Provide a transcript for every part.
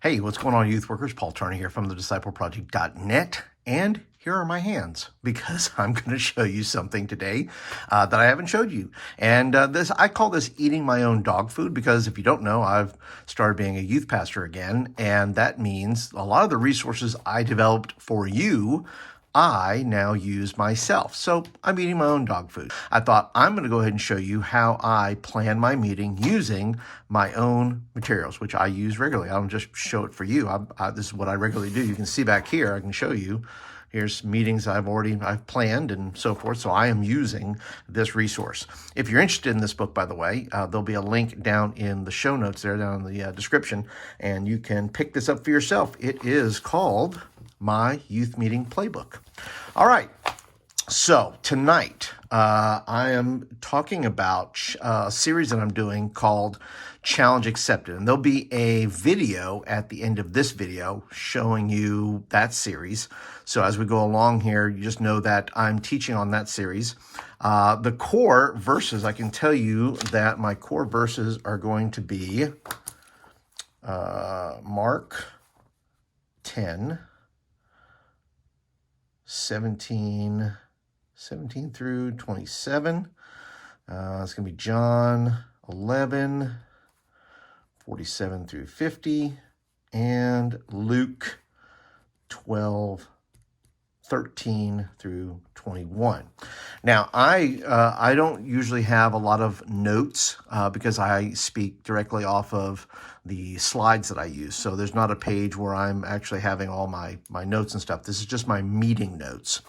Hey, what's going on, youth workers? Paul Turner here from the discipleproject.net, and here are my hands because I'm going to show you something today that I haven't showed you. And I call this eating my own dog food because if you don't know, I've started being a youth pastor again, and that means a lot of the resources I developed for you I now use myself. So I'm eating my own dog food. I thought I'm going to go ahead and show you how I plan my meeting using my own materials, which I use regularly. I don't just show it for you. This is what I regularly do. You can see back here, I can show you. Here's meetings I've planned and so forth. So I am using this resource. If you're interested in this book, by the way, there'll be a link down in the show notes there, down in the description, and you can pick this up for yourself. It is called My Youth Meeting Playbook. All right. So tonight, I am talking about a series that I'm doing called Challenge Accepted. And there'll be a video at the end of this video showing you that series. So as we go along here, you just know that I'm teaching on that series. The core verses, I can tell you that my core verses are going to be Mark 10, 17 through 27. It's going to be John 11, 47 through 50, and Luke 12, 13 through 21. Now, I don't usually have a lot of notes because I speak directly off of the slides that I use. So there's not a page where I'm actually having all my notes and stuff. This is just my meeting notes.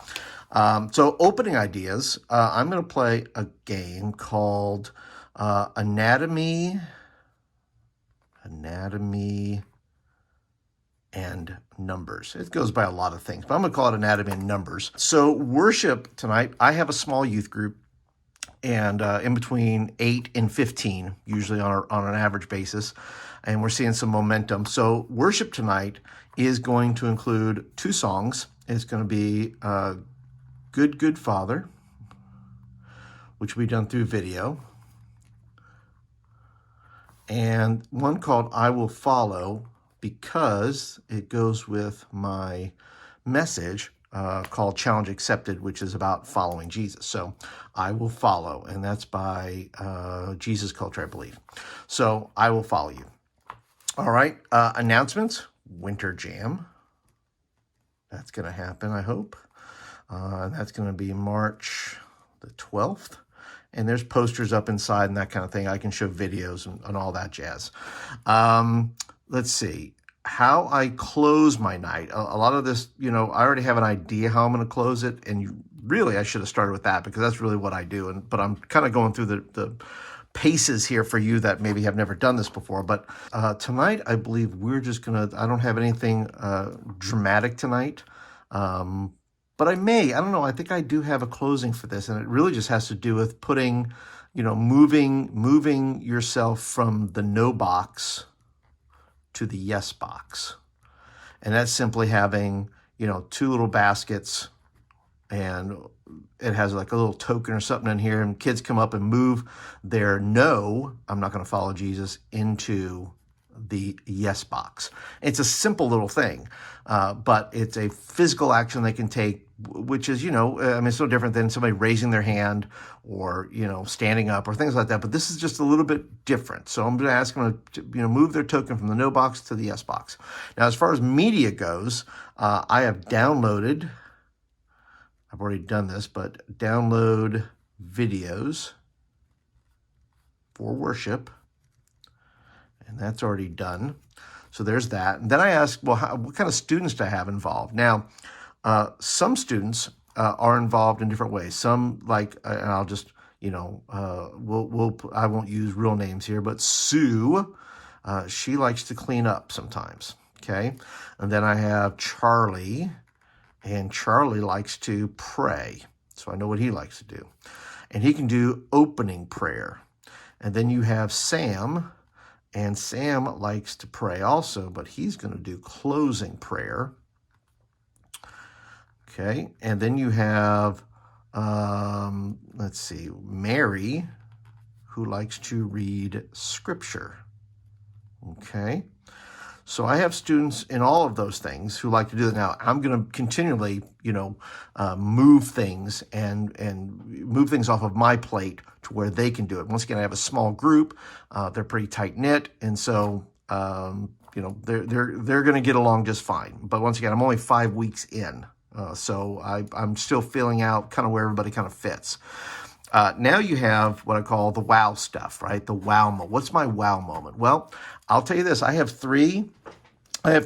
So opening ideas, I'm going to play a game called Anatomy and Numbers. It goes by a lot of things, but I'm going to call it Anatomy and Numbers. So worship tonight, I have a small youth group, and in between 8 and 15, usually on an average basis, and we're seeing some momentum. So worship tonight is going to include 2 songs. It's going to be Good, Good Father, which will be done through video, and one called I Will Follow, because it goes with my message called Challenge Accepted, which is about following Jesus. So I Will Follow, and that's by Jesus Culture, I believe. So I will follow you. All right, announcements, Winter Jam. That's going to happen, I hope. That's going to be March the 12th. And there's posters up inside and that kind of thing. I can show videos and all that jazz. Let's see. How I close my night. A lot of this, I already have an idea how I'm going to close it. And really, I should have started with that because that's really what I do. But I'm kind of going through the paces here for you that maybe have never done this before. But tonight, I believe we're just going to, I don't have anything dramatic tonight. But I don't know, I think I do have a closing for this, and it really just has to do with putting, moving yourself from the no box to the yes box. And that's simply having, 2 little baskets, and it has like a little token or something in here, and kids come up and move their no, I'm not going to follow Jesus, into the yes box. It's a simple little thing, but it's a physical action they can take, which is, it's no different than somebody raising their hand or, standing up or things like that. But this is just a little bit different. So I'm going to ask them to, move their token from the no box to the yes box. Now, as far as media goes, I have downloaded, I've already done this, but download videos for worship. And that's already done. So there's that. And then I asked, well, what kind of students do I have involved? Now, some students are involved in different ways. Some and I'll just, I won't use real names here, but Sue, she likes to clean up sometimes. Okay. And then I have Charlie, and Charlie likes to pray. So I know what he likes to do. And he can do opening prayer. And then you have Sam. And Sam likes to pray also, but he's going to do closing prayer. Okay, and then you have, let's see, Mary, who likes to read scripture. Okay, So I have students in all of those things who like to do that. Now I'm going to continually, move things and move things off of my plate to where they can do it. Once again, I have a small group. They're pretty tight knit, and so they're going to get along just fine. But once again, I'm only 5 weeks in, so I'm still filling out kind of where everybody kind of fits. Now you have what I call the wow stuff, right? The wow moment. What's my wow moment? Well, I'll tell you this. I have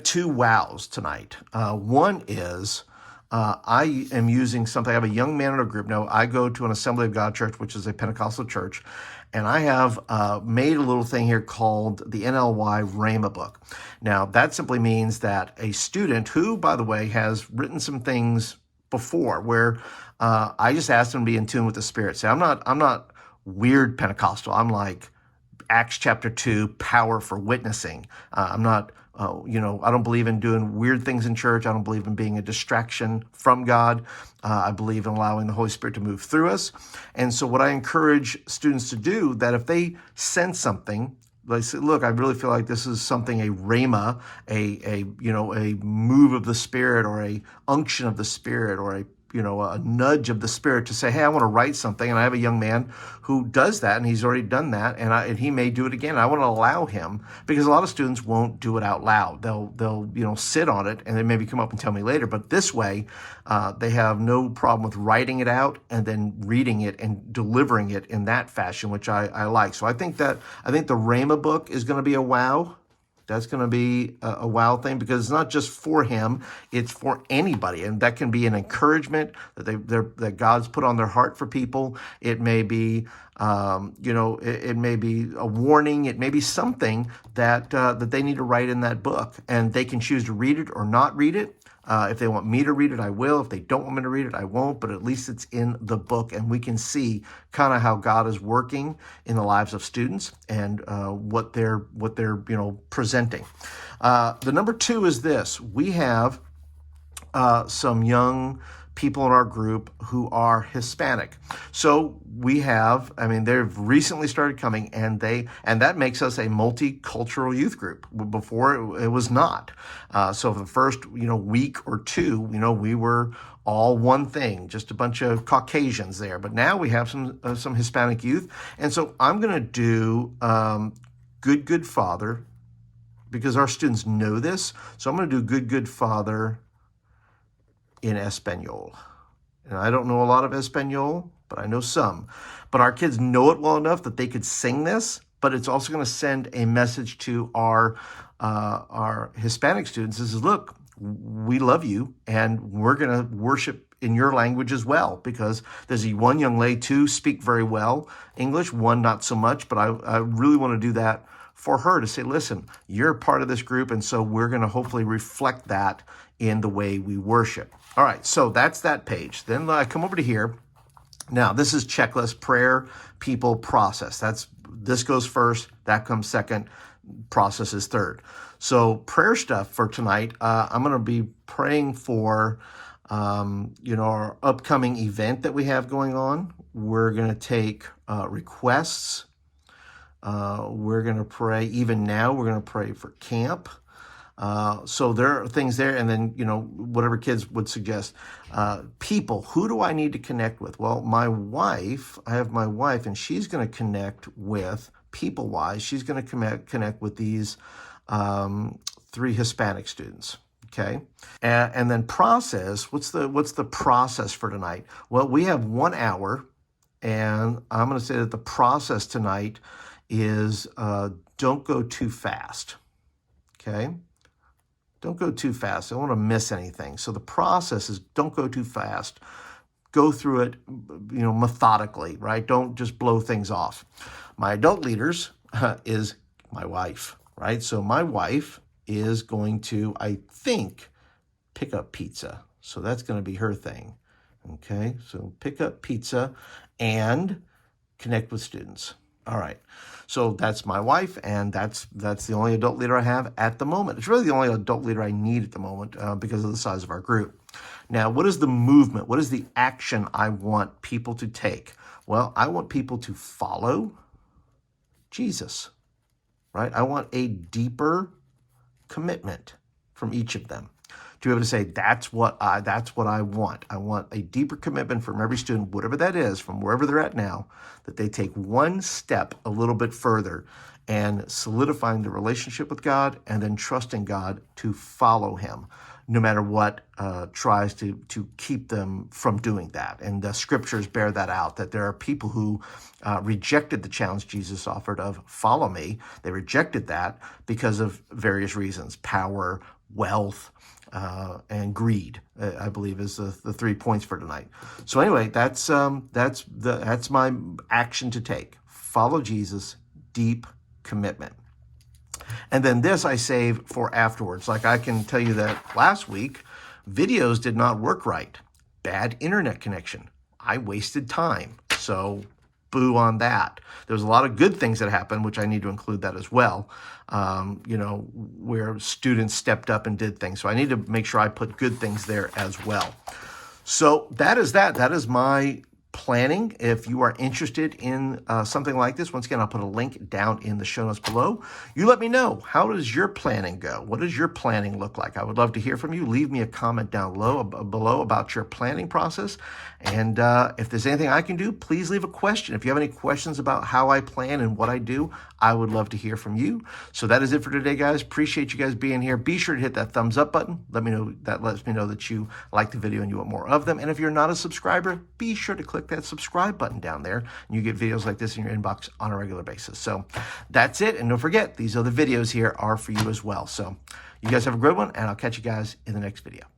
two wows tonight. One is I am using something. I have a young man in a group. Now, I go to an Assembly of God church, which is a Pentecostal church, and I have made a little thing here called the NLY Rhema book. Now, that simply means that a student who, by the way, has written some things before where I just asked them to be in tune with the Spirit. Say, I'm not weird Pentecostal. I'm like Acts chapter 2, power for witnessing. I'm not, I don't believe in doing weird things in church. I don't believe in being a distraction from God. I believe in allowing the Holy Spirit to move through us. And so what I encourage students to do, that if they sense something, they say, look, I really feel like this is something, a rhema, a move of the Spirit, or a unction of the Spirit, or a nudge of the Spirit to say, hey, I want to write something. And I have a young man who does that, and he's already done that, and he may do it again. I want to allow him, because a lot of students won't do it out loud. They'll sit on it, and then maybe come up and tell me later. But this way, they have no problem with writing it out and then reading it and delivering it in that fashion, which I like. So I think the Rhema book is going to be a wow. That's going to be a wow thing, because it's not just for him, it's for anybody. And that can be an encouragement that God's put on their heart for people. It may be, it may be a warning. It may be something that they need to write in that book. And they can choose to read it or not read it. If they want me to read it, I will. If they don't want me to read it, I won't. But at least it's in the book, and we can see kind of how God is working in the lives of students and what they're presenting. The number two is this: we have some young people in our group who are Hispanic. So we have, they've recently started coming, and that makes us a multicultural youth group. Before it was not. So for the first, week or two, we were all one thing, just a bunch of Caucasians there. But now we have some Hispanic youth. And so I'm going to do Good Father, because our students know this. So I'm going to do Good Father in Espanol. And I don't know a lot of Espanol, but I know some. But our kids know it well enough that they could sing this, but it's also going to send a message to our Hispanic students. This is, look, we love you, and we're going to worship in your language as well, because there's one young lady, two speak very well English, one not so much, but I really want to do that for her, to say, listen, you're part of this group, and so we're going to hopefully reflect that in the way we worship. All right, so that's that page. Then I come over to here. Now, this is checklist: prayer, people, process. This goes first, that comes second, process is third. So prayer stuff for tonight, I'm going to be praying for our upcoming event that we have going on. We're going to take requests. We're going to pray, even now, we're going to pray for camp. So there are things there, and then, whatever kids would suggest. People, who do I need to connect with? Well, I have my wife, and she's going to connect with, people-wise, she's going to connect with these 3 Hispanic students. Okay. And then process, what's the process for tonight? Well, we have 1 hour, and I'm going to say that the process tonight is don't go too fast. Okay. Don't go too fast. I don't want to miss anything. So the process is, don't go too fast. Go through it, methodically, right? Don't just blow things off. My adult leaders is my wife, right? So my wife is going to, I think, pick up pizza. So that's going to be her thing. Okay, so pick up pizza and connect with students. All right, so that's my wife, and that's the only adult leader I have at the moment. It's really the only adult leader I need at the moment because of the size of our group. Now, what is the movement? What is the action I want people to take? Well, I want people to follow Jesus, right? I want a deeper commitment from each of them to be able to say, that's what I want. I want a deeper commitment from every student, whatever that is, from wherever they're at now, that they take one step a little bit further and solidifying the relationship with God and then trusting God to follow him, no matter what tries to keep them from doing that. And the scriptures bear that out, that there are people who rejected the challenge Jesus offered of follow me. They rejected that because of various reasons: power, wealth, and greed, I believe, is the 3 points for tonight. So anyway, that's my action to take. Follow Jesus, deep commitment. And then this I save for afterwards. Like, I can tell you that last week, videos did not work right. Bad internet connection. I wasted time. So boo on that. There's a lot of good things that happened, which I need to include that as well, where students stepped up and did things. So I need to make sure I put good things there as well. So that is that. That is my planning. If you are interested in something like this, once again, I'll put a link down in the show notes below. You let me know, how does your planning go? What does your planning look like? I would love to hear from you. Leave me a comment down below about your planning process. And if there's anything I can do, please leave a question. If you have any questions about how I plan and what I do, I would love to hear from you. So that is it for today, guys. Appreciate you guys being here. Be sure to hit that thumbs up button. Let me know. That lets me know that you like the video and you want more of them. And if you're not a subscriber, be sure to click that subscribe button down there, and you get videos like this in your inbox on a regular basis. So that's it. And don't forget, these other videos here are for you as well. So you guys have a good one, and I'll catch you guys in the next video.